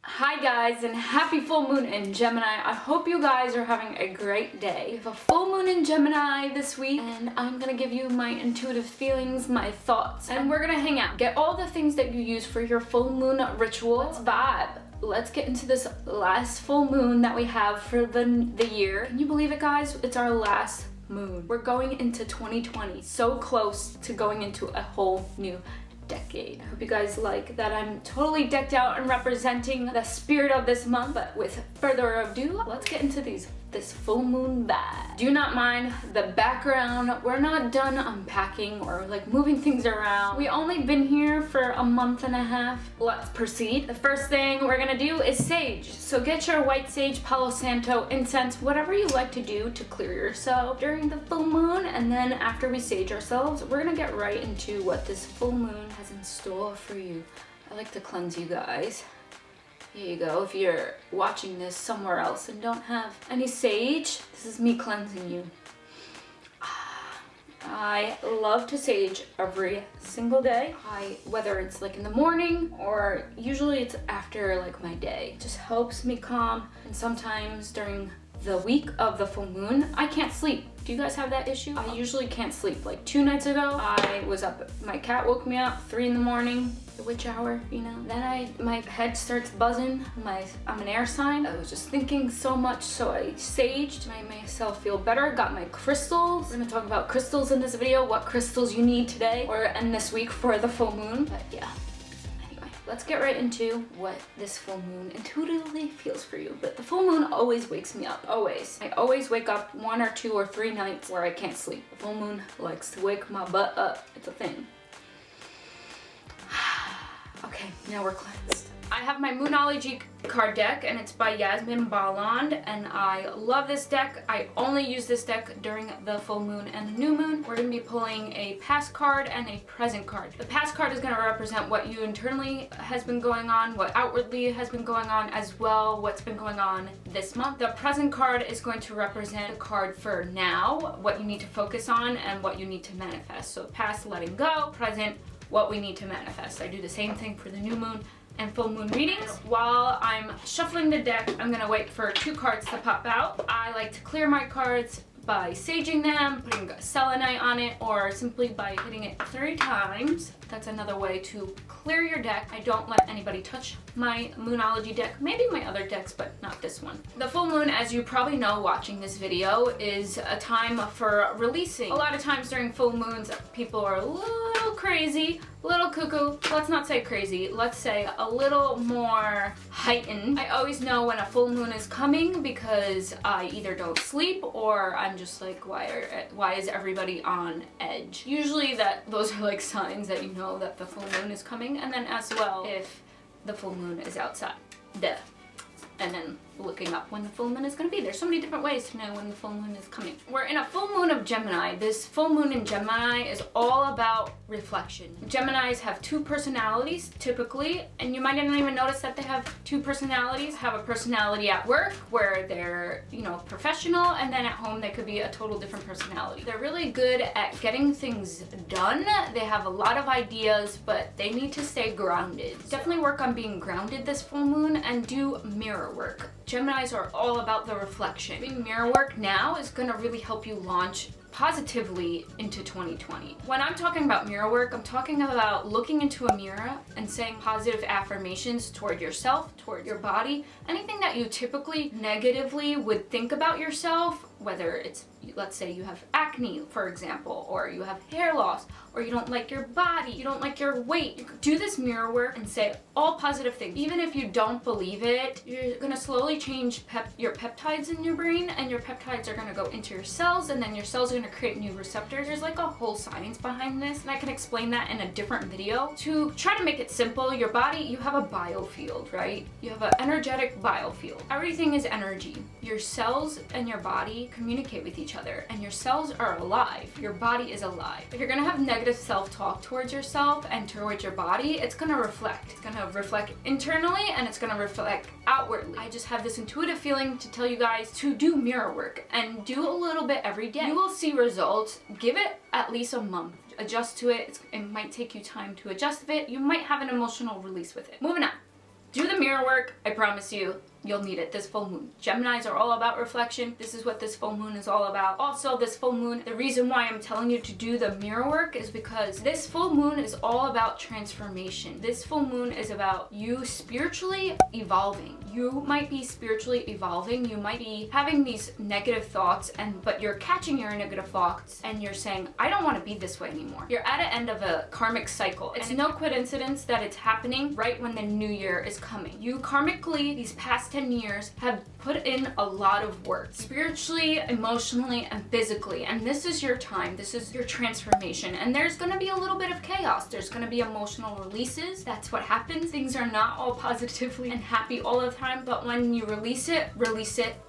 Hi guys, and happy full moon in Gemini. I hope you guys are having a great day. We have a full moon in Gemini this week, and I'm gonna give you my intuitive feelings, my thoughts, and we're gonna hang out. Get all the things that you use for your full moon ritual. Let's vibe. Let's get into this last full moon that we have for the year. Can you believe it, guys? It's our last moon. We're going into 2020, so close to going into a whole new decade. I hope you guys like that I'm totally decked out and representing the spirit of this month. But with further ado, let's get into this full moon vibe. Do not mind the background. We're not done unpacking or like moving things around. We only been here for a month and a half. Let's proceed. The first thing we're gonna do is sage. So get your white sage, Palo Santo, incense, whatever you like to do to clear yourself during the full moon. And then after we sage ourselves, we're gonna get right into what this full moon has in store for you. I like to cleanse you guys. Here you go. If you're watching this somewhere else and don't have any sage, this is me cleansing you. I love to sage every single day. Whether it's like in the morning or usually it's after like my day. It just helps me calm. And sometimes during the week of the full moon, I can't sleep. Do you guys have that issue? I usually can't sleep. Like 2 nights ago, I was up, my cat woke me up 3 in the morning, the witch hour, you know. Then my head starts buzzing. I'm an air sign. I was just thinking so much, so I saged, made myself feel better, got my crystals. We're gonna talk about crystals in this video, what crystals you need today and this week for the full moon, but yeah. Let's get right into what this full moon intuitively feels for you. But the full moon always wakes me up, always. I always wake up 1 or 2 or 3 nights where I can't sleep. The full moon likes to wake my butt up. It's a thing. Okay, now we're cleansed. I have my Moonology card deck, and it's by Yasmin Balland, and I love this deck. I only use this deck during the full moon and the new moon. We're going to be pulling a past card and a present card. The past card is going to represent what you internally has been going on, what outwardly has been going on, as well what's been going on this month. The present card is going to represent a card for now, what you need to focus on and what you need to manifest. So past, letting go; present, what we need to manifest. I do the same thing for the new moon and full moon readings. While I'm shuffling the deck, I'm gonna wait for 2 cards to pop out. I like to clear my cards by saging them, putting selenite on it, or simply by hitting it 3 times. That's another way to clear your deck. I don't let anybody touch my Moonology deck, maybe my other decks, but not this one. The full moon, as you probably know watching this video, is a time for releasing. A lot of times during full moons, people are a little crazy, a little cuckoo. Let's not say crazy, let's say a little more heightened. I always know when a full moon is coming because I either don't sleep or I'm just like, why is everybody on edge? Usually those are like signs that you know that the full moon is coming, and then as well if the full moon is outside. And then looking up when the full moon is going to be. There's so many different ways to know when the full moon is coming. We're in a full moon of Gemini. This full moon in Gemini is all about reflection. Geminis have 2 personalities typically, and you might not even notice that they have 2 personalities. Have a personality at work where they're, professional, and then at home they could be a total different personality. They're really good at getting things done. They have a lot of ideas, but they need to stay grounded. Definitely work on being grounded this full moon and do mirror work. Geminis are all about the reflection. Doing mirror work now is going to really help you launch positively into 2020. When I'm talking about mirror work, I'm talking about looking into a mirror and saying positive affirmations toward yourself, toward your body, anything that you typically negatively would think about yourself, whether it's, let's say you have acne, for example, or you have hair loss, or you don't like your body, you don't like your weight. You do this mirror work and say all positive things. Even if you don't believe it, you're gonna slowly change your peptides in your brain, and your peptides are gonna go into your cells, and then your cells are gonna create new receptors. There's like a whole science behind this, and I can explain that in a different video. To try to make it simple, your body, you have a biofield, right? You have an energetic biofield. Everything is energy. Your cells and your body communicate with each other, and your cells are alive. Your body is alive. If you're gonna have negative self-talk towards yourself and towards your body, it's gonna reflect. It's gonna reflect internally, and it's gonna reflect outwardly. I just have this intuitive feeling to tell you guys to do mirror work and do a little bit every day. You will see results. Give it at least a month. Adjust to it. It might take you time to adjust to it. You might have an emotional release with it. Moving on. Do the mirror work. I promise you, you'll need it this full moon. Geminis are all about reflection. This is what this full moon is all about. Also, this full moon, the reason why I'm telling you to do the mirror work is because this full moon is all about transformation. This full moon is about you spiritually evolving. You might be spiritually evolving. You might be having these negative thoughts, but you're catching your negative thoughts and you're saying, I don't want to be this way anymore. You're at an end of a karmic cycle. It's no coincidence that it's happening right when the new year is coming. You karmically, these past 10 years, have put in a lot of work, spiritually, emotionally, and physically. And this is your time. This is your transformation. And there's going to be a little bit of chaos. There's going to be emotional releases. That's what happens. Things are not all positively and happy all the time, but when you release it,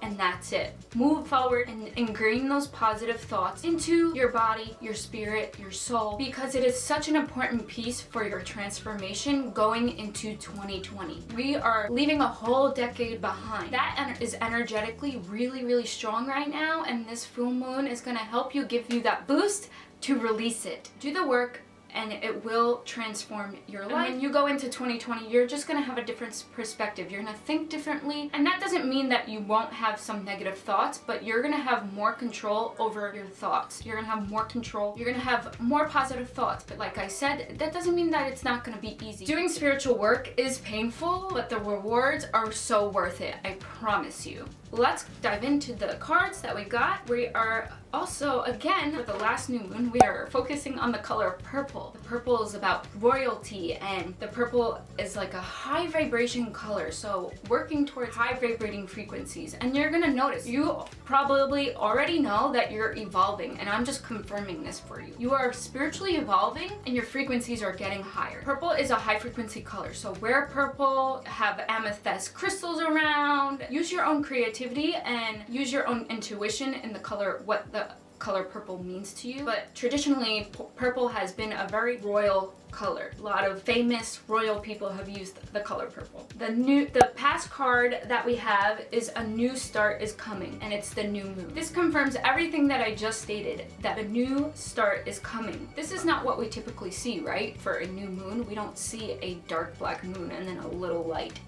and that's it. Move forward and ingrain those positive thoughts into your body, your spirit, your soul, because it is such an important piece for your transformation going into 2020. We are leaving a whole decade behind. That is energetically really, really strong right now, and this full moon is going to help you, give you that boost to release it. Do the work, and it will transform your life. And when you go into 2020, you're just gonna have a different perspective. You're gonna think differently. And that doesn't mean that you won't have some negative thoughts, but you're gonna have more control over your thoughts. You're gonna have more control. You're gonna have more positive thoughts. But like I said, that doesn't mean that it's not gonna be easy. Doing spiritual work is painful, but the rewards are so worth it. I promise you. Let's dive into the cards that we got. We are also, again, for the last new moon, we are focusing on the color purple. The purple is about royalty, and the purple is like a high vibration color, so working towards high vibrating frequencies. And you're gonna notice, you probably already know that you're evolving, and I'm just confirming this for you. You are spiritually evolving, and your frequencies are getting higher. Purple is a high frequency color, so wear purple, have amethyst crystals around, use your own creativity and use your own intuition in the color, what the color purple means to you. But traditionally, purple has been a very royal color. A lot of famous royal people have used the color purple. The past card that we have is a new start is coming, and it's the new moon. This confirms everything that I just stated, that a new start is coming. This is not what we typically see, right? For a new moon, we don't see a dark black moon and then a little light.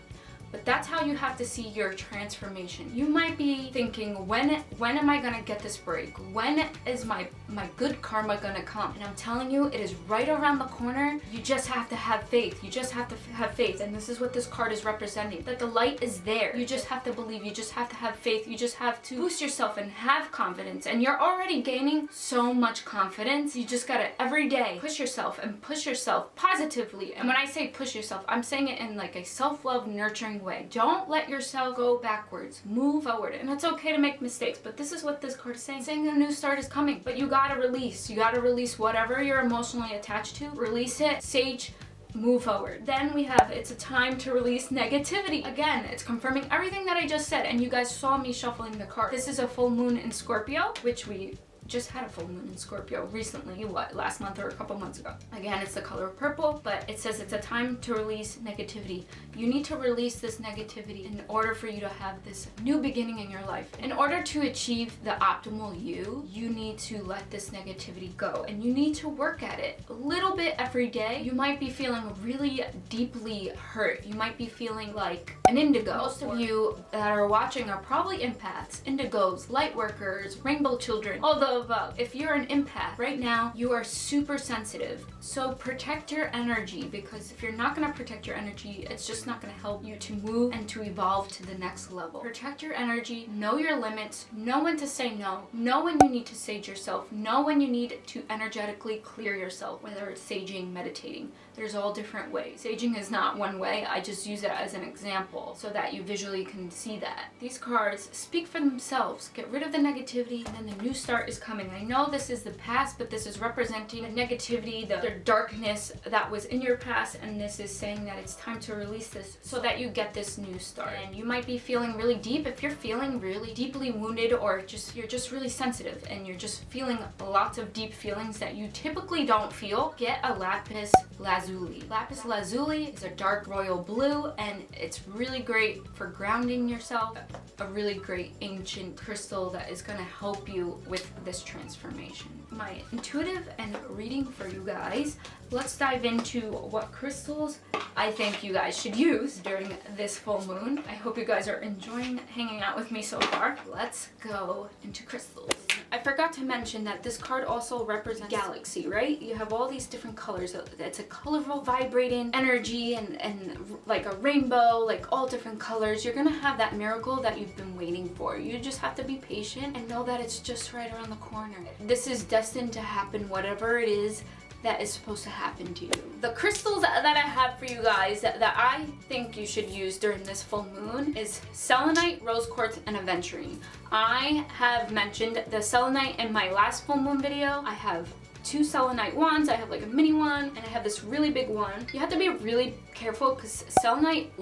But that's how you have to see your transformation. You might be thinking, when am I gonna get this break? When is my good karma gonna come? And I'm telling you, it is right around the corner. You just have to have faith. You just have to have faith. And this is what this card is representing, that the light is there. You just have to believe. You just have to have faith. You just have to boost yourself and have confidence. And you're already gaining so much confidence. You just gotta every day push yourself and push yourself positively. And when I say push yourself, I'm saying it in like a self-love, nurturing way. Don't let yourself go backwards. Move forward. And it's okay to make mistakes, but this is what this card is saying. Saying a new start is coming. But you gotta release. You gotta release whatever you're emotionally attached to. Release it. Sage. Move forward. Then we have, it's a time to release negativity. Again, it's confirming everything that I just said, and you guys saw me shuffling the cards. This is a full moon in Scorpio, which we just had a full moon in Scorpio recently, last month or a couple months ago. Again, it's the color purple, but it says it's a time to release negativity. You need to release this negativity in order for you to have this new beginning in your life. In order to achieve the optimal you need to let this negativity go, and you need to work at it a little bit every day. You might be feeling really deeply hurt. You might be feeling like an indigo. Most of you that are watching are probably empaths, indigos, light workers, rainbow children, all the above. If you're an empath right now, you are super sensitive. So protect your energy, because if you're not going to protect your energy, it's just not going to help you to move and to evolve to the next level. Protect your energy, know your limits, know when to say no, know when you need to sage yourself, know when you need to energetically clear yourself, whether it's saging, meditating. There's all different ways. Saging is not one way. I just use it as an example so that you visually can see that. These cards speak for themselves. Get rid of the negativity, and then the new start is coming. I know this is the past, but this is representing the negativity, the darkness that was in your past, and this is saying that it's time to release this so that you get this new start. And you might be feeling really deep. If you're feeling really deeply wounded, or you're just really sensitive and you're just feeling lots of deep feelings that you typically don't feel, get a lapis lazuli. Lapis lazuli is a dark royal blue, and it's really great for grounding yourself. A really great ancient crystal that is going to help you with this this transformation. My intuitive and reading for you guys. Let's dive into what crystals I think you guys should use during this full moon. I hope you guys are enjoying hanging out with me so far. Let's go into crystals. I forgot to mention that this card also represents galaxy, right? You have all these different colors. It's a colorful, vibrating energy and like a rainbow, like all different colors. You're gonna have that miracle that you've been waiting for. You just have to be patient and know that it's just right around the corner. This is destined to happen, whatever it is that is supposed to happen to you. The crystals that I have for you guys that I think you should use during this full moon is selenite, rose quartz, and aventurine. I have mentioned the selenite in my last full moon video. I have 2 selenite wands. I have like a mini one and I have this really big one. You have to be really careful because selenite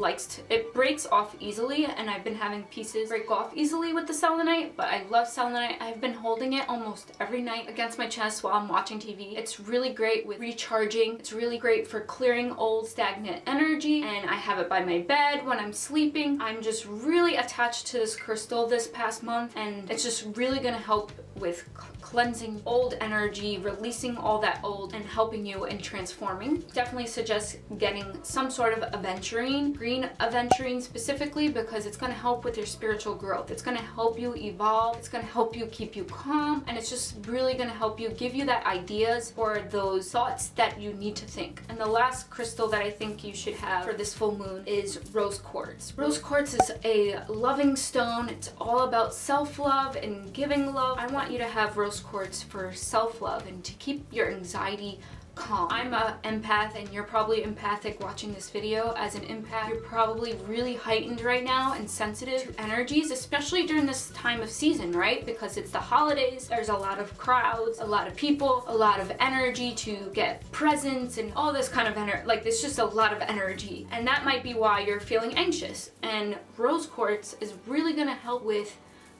it breaks off easily, and I've been having pieces break off easily with the selenite, but I love selenite. I've been holding it almost every night against my chest while I'm watching TV. It's really great with recharging. It's really great for clearing old stagnant energy, and I have it by my bed when I'm sleeping. I'm just really attached to this crystal this past month, and it's just really gonna help with cleansing old energy, releasing all that old, and helping you in transforming. Definitely suggest getting some sort of aventurine, green aventurine specifically, because it's going to help with your spiritual growth. It's going to help you evolve. It's going to help you keep you calm, and it's just really going to help you, give you that ideas for those thoughts that you need to think. And the last crystal that I think you should have for this full moon is rose quartz. Rose quartz is a loving stone. It's all about self-love and giving love. I want you to have rose quartz for self-love and to keep your anxiety calm. I'm an empath, and you're probably empathic watching this video. As an empath, you're probably really heightened right now and sensitive to energies, especially during this time of season, right? Because it's the holidays, there's a lot of crowds, a lot of people, a lot of energy to get presents and all this kind of energy. Like, there's just a lot of energy, and that might be why you're feeling anxious. And rose quartz is really gonna help with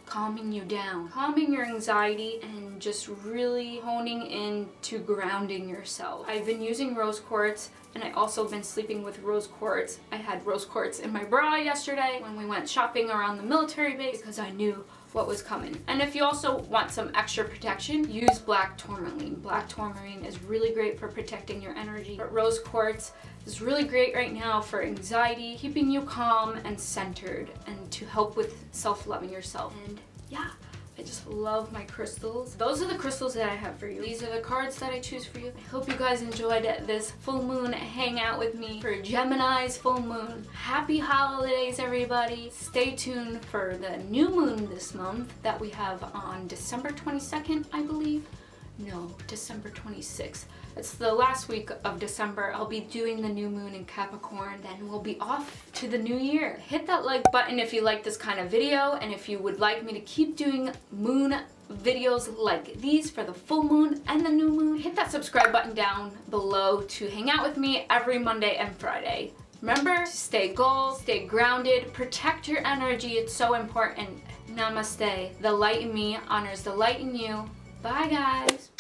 calming you down, calming your anxiety, and just really honing in to grounding yourself. I've been using rose quartz, and I also been sleeping with rose quartz. I had rose quartz in my bra yesterday when we went shopping around the military base because I knew what was coming. And if you also want some extra protection, use black tourmaline. Black tourmaline is really great for protecting your energy, but rose quartz is really great right now for anxiety, keeping you calm and centered, and to help with self-loving yourself. And yeah, I just love my crystals. Those are the crystals that I have for you. These are the cards that I choose for you. I hope you guys enjoyed this full moon hangout with me for Gemini's full moon. Happy holidays, everybody. Stay tuned for the new moon this month that we have on December 22nd, I believe. No, December 26th. It's the last week of December. I'll be doing the new moon in Capricorn. Then we'll be off to the new year. Hit that like button if you like this kind of video, and if you would like me to keep doing moon videos like these for the full moon and the new moon. Hit that subscribe button down below to hang out with me every Monday and Friday. Remember to stay gold, stay grounded, protect your energy. It's so important. Namaste. The light in me honors the light in you. Bye, guys.